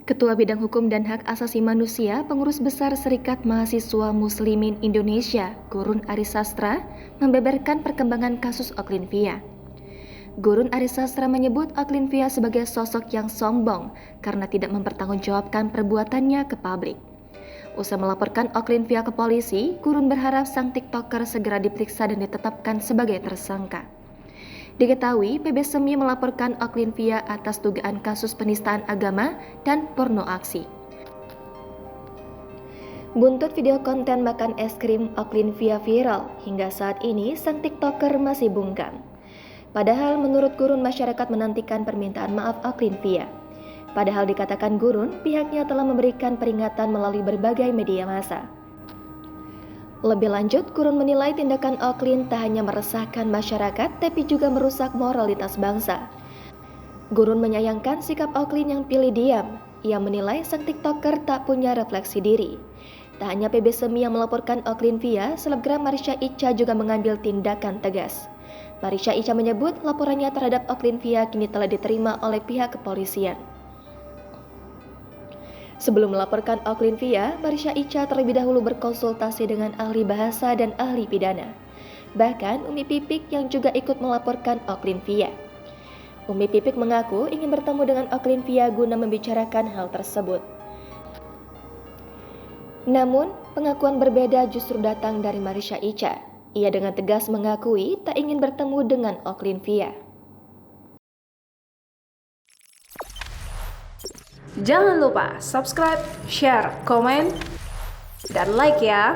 Ketua Bidang Hukum dan Hak Asasi Manusia, Pengurus Besar Serikat Mahasiswa Muslimin Indonesia, Gurun Arisastra, membeberkan perkembangan kasus Oklin-Via. Gurun Arisastra menyebut Oklin-Via sebagai sosok yang sombong karena tidak mempertanggungjawabkan perbuatannya ke publik. Usai melaporkan Oklin-Via ke polisi, Gurun berharap sang TikToker segera diperiksa dan ditetapkan sebagai tersangka. Diketahui, PB Semi melaporkan Oklin-Via atas dugaan kasus penistaan agama dan porno aksi. Buntut video konten makan es krim Oklin-Via viral, hingga saat ini sang TikToker masih bungkam. Padahal menurut Gurun, masyarakat menantikan permintaan maaf Oklin-Via. Padahal dikatakan Gurun, pihaknya telah memberikan peringatan melalui berbagai media massa. Lebih lanjut, Gurun menilai tindakan Oklin tak hanya meresahkan masyarakat, tapi juga merusak moralitas bangsa. Gurun menyayangkan sikap Oklin yang pilih diam. Ia menilai sang TikToker tak punya refleksi diri. Tak hanya PB Semi yang melaporkan Oklin-Via, selebgram Marsha Icha juga mengambil tindakan tegas. Marsha Icha menyebut laporannya terhadap Oklin-Via kini telah diterima oleh pihak kepolisian. Sebelum melaporkan Oklin-Via, Marsha Icha terlebih dahulu berkonsultasi dengan ahli bahasa dan ahli pidana. Bahkan Umi Pipik yang juga ikut melaporkan Oklin-Via. Umi Pipik mengaku ingin bertemu dengan Oklin-Via guna membicarakan hal tersebut. Namun, pengakuan berbeda justru datang dari Marsha Icha. Ia dengan tegas mengakui tak ingin bertemu dengan Oklin-Via. Jangan lupa subscribe, share, komen, dan like ya!